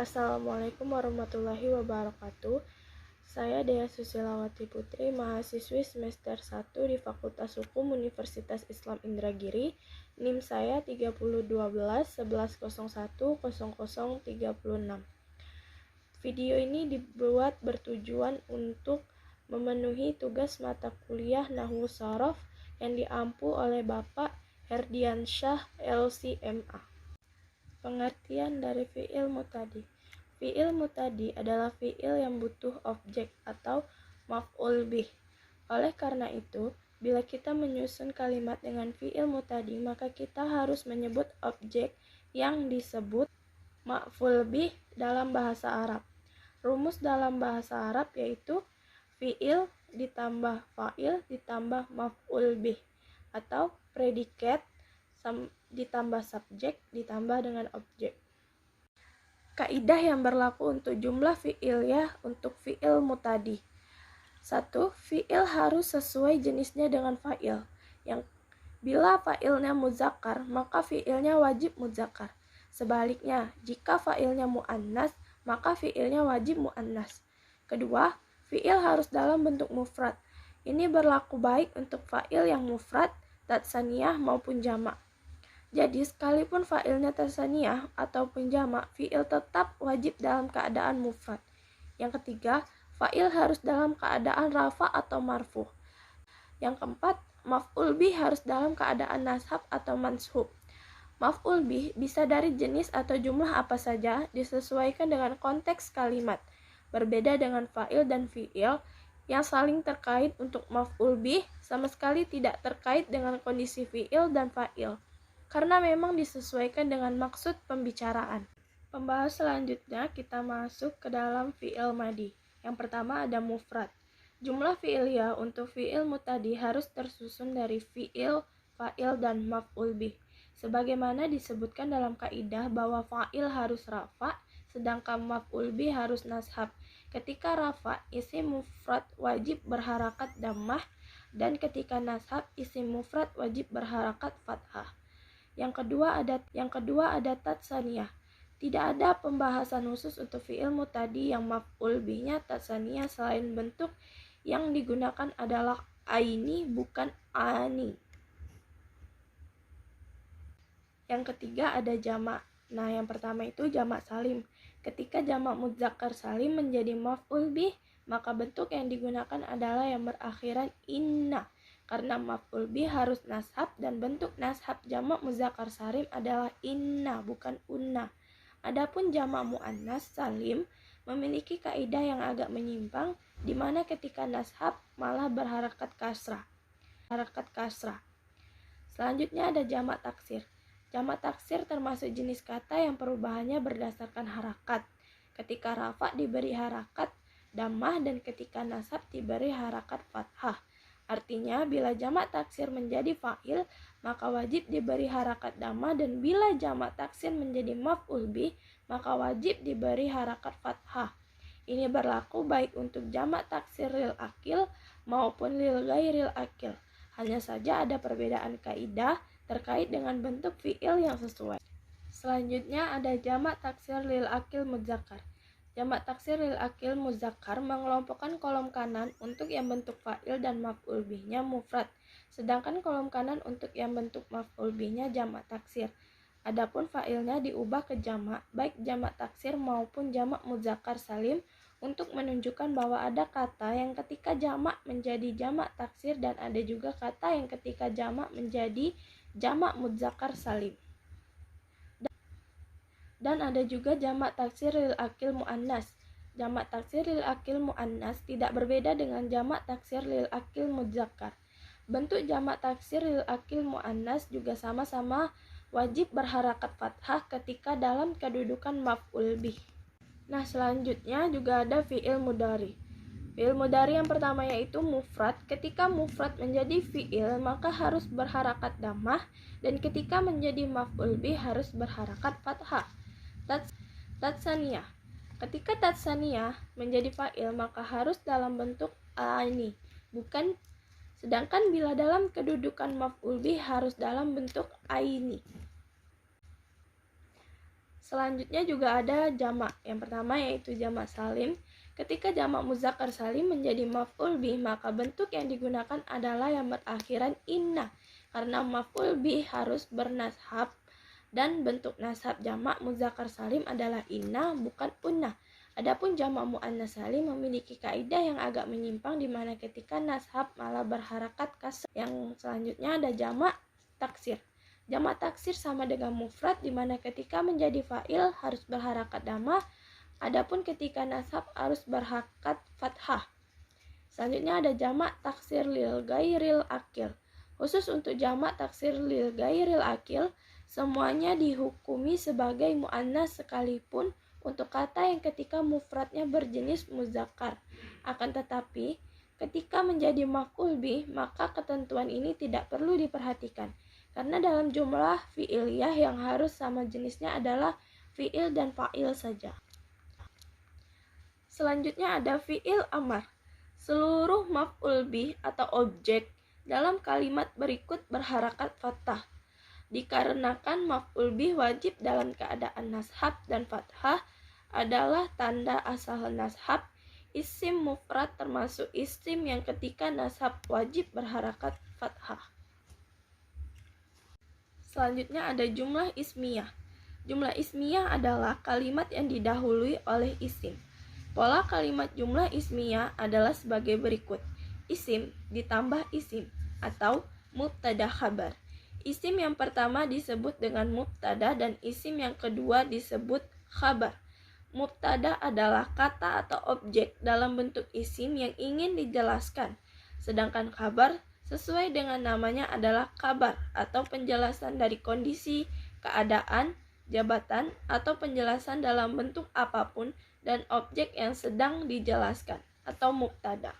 Assalamualaikum warahmatullahi wabarakatuh. Saya Dea Susilawati Putri, mahasiswi semester 1 di Fakultas Hukum Universitas Islam Indragiri. NIM saya 3012-1101-0036. Video ini dibuat bertujuan untuk memenuhi tugas mata kuliah Nahwu Shorof yang diampu oleh Bapak Herdiansyah LCMA. Pengertian dari fi'il mutadi. Fi'il mutadi adalah fi'il yang butuh objek atau maf'ul bih. Oleh karena itu, bila kita menyusun kalimat dengan fi'il mutadi, maka kita harus menyebut objek yang disebut maf'ul bih dalam bahasa Arab. Rumus dalam bahasa Arab yaitu fi'il ditambah fa'il ditambah maf'ul bih, atau predikat ditambah subjek ditambah dengan objek. Kaidah yang berlaku untuk jumlah fi'iliyah untuk fi'il mutadi. 1. Fi'il harus sesuai jenisnya dengan fa'il. Yang bila fa'ilnya muzakkar, maka fi'ilnya wajib muzakkar. Sebaliknya, jika fa'ilnya muannas, maka fi'ilnya wajib muannas. Kedua, fi'il harus dalam bentuk mufrad. Ini berlaku baik untuk fa'il yang mufrad, tatsaniyah maupun jamak. Jadi, sekalipun fa'ilnya tatsaniyah ataupun jamak, fi'il tetap wajib dalam keadaan mufrad. Yang ketiga, fa'il harus dalam keadaan rafa atau marfu. Yang keempat, maf'ul bih harus dalam keadaan nashab atau manshub. Maf'ul bih bisa dari jenis atau jumlah apa saja, disesuaikan dengan konteks kalimat. Berbeda dengan fa'il dan fi'il yang saling terkait. Untuk maf'ul bih sama sekali tidak terkait dengan kondisi fi'il dan fa'il, karena memang disesuaikan dengan maksud pembicaraan. Pembahas selanjutnya kita masuk ke dalam fi'il madi. Yang pertama ada mufrad. Jumlah fi'iliyah untuk fi'il mutadi harus tersusun dari fi'il, fa'il, dan maf'ul bih. Sebagaimana disebutkan dalam kaidah bahwa fa'il harus rafa, sedangkan maf'ul bih harus nashab. Ketika rafa, isim mufrad wajib berharakat dhammah, dan ketika nashab, isim mufrad wajib berharakat fathah. Yang kedua ada tatsaniyah. Tidak ada pembahasan khusus untuk fi'il mutadi yang maf'ul bihnya tatsaniyah selain bentuk yang digunakan adalah aini bukan ani. Yang ketiga ada jamak. Nah, yang pertama itu jamak salim. Ketika jamak mudzakkar salim menjadi maf'ul bih, maka bentuk yang digunakan adalah yang berakhiran inna. Karena maf'ul bih harus nashab dan bentuk nashab jamak mudzakkar salim adalah inna bukan unna. Adapun jamak muannas salim memiliki kaidah yang agak menyimpang, di mana ketika nashab malah berharakat kasrah. Selanjutnya ada jamak taksir. Jamak taksir termasuk jenis kata yang perubahannya berdasarkan harakat. Ketika rafa diberi harakat dhammah dan ketika nasab diberi harakat fathah. Artinya, bila jamak taksir menjadi fa'il, maka wajib diberi harakat dhammah, dan bila jamak taksir menjadi maf'ul bih, maka wajib diberi harakat fathah. Ini berlaku baik untuk jamak taksir lil akil maupun lil ghairil akil. Hanya saja ada perbedaan kaidah terkait dengan bentuk fi'il yang sesuai. Selanjutnya ada jamak taksir lil akil mudzakkar. Jamak taksir lil akil muzakkar mengelompokkan kolom kanan untuk yang bentuk fa'il dan maf'ul bihnya mufrad, sedangkan kolom kanan untuk yang bentuk maf'ul bihnya jamak taksir. Adapun fa'ilnya diubah ke jamak, baik jamak taksir maupun jamak muzakkar salim, untuk menunjukkan bahwa ada kata yang ketika jamak menjadi jamak taksir dan ada juga kata yang ketika jamak menjadi jamak muzakkar salim. Dan ada juga jamak taksir lil akil muannas. Jamak taksir lil akil muannas tidak berbeda dengan jamak taksir lil akil mudzakkar. Bentuk jamak taksir lil akil muannas juga sama-sama wajib berharakat fathah ketika dalam kedudukan maf'ul bih. Nah, selanjutnya juga ada fi'il mudhari. Fi'il mudhari yang pertama yaitu mufrad. Ketika mufrad menjadi fi'il, maka harus berharakat dhammah, dan ketika menjadi maf'ul bih harus berharakat fathah. Tatsaniyah. Ketika tatsaniyah menjadi fa'il, maka harus dalam bentuk aini, bukan. Sedangkan bila dalam kedudukan maf'ul bih harus dalam bentuk aini. Selanjutnya juga ada jamak. Yang pertama yaitu jamak salim. Ketika jamak muzakkar salim menjadi maf'ul bih, maka bentuk yang digunakan adalah yang berakhiran inna. Karena maf'ul bih harus bernashab dan bentuk nashab jamak muzakkar salim adalah inna bukan unna. Adapun jamak muannas salim memiliki kaidah yang agak menyimpang di mana ketika nashab malah berharakat kasar. Yang selanjutnya ada jamak taksir. Jamak taksir sama dengan mufrad di mana ketika menjadi fa'il harus berharakat dhamma, adapun ketika nasab harus berharakat fathah. Selanjutnya ada jamak taksir lil gairil akil. Khusus untuk jamak taksir lil gairil akil, semuanya dihukumi sebagai muannas sekalipun untuk kata yang ketika mufradnya berjenis muzakkar. Akan tetapi, ketika menjadi maf'ul bih, maka ketentuan ini tidak perlu diperhatikan. Karena dalam jumlah fi'iliyah yang harus sama jenisnya adalah fi'il dan fa'il saja. Selanjutnya ada fi'il amar. Seluruh maf'ul bih atau objek dalam kalimat berikut berharakat fathah. Dikarenakan maf'ul bih wajib dalam keadaan nashab dan fathah adalah tanda asal nashab, isim mufrad termasuk isim yang ketika nashab wajib berharakat fathah. Selanjutnya ada jumlah ismiyah. Jumlah ismiyah adalah kalimat yang didahului oleh isim. Pola kalimat jumlah ismiyah adalah sebagai berikut. Isim ditambah isim atau mubtada khabar. Isim yang pertama disebut dengan mubtada dan isim yang kedua disebut khabar. Mubtada adalah kata atau objek dalam bentuk isim yang ingin dijelaskan. Sedangkan khabar sesuai dengan namanya adalah kabar atau penjelasan dari kondisi, keadaan, jabatan, atau penjelasan dalam bentuk apapun dan objek yang sedang dijelaskan atau mubtada.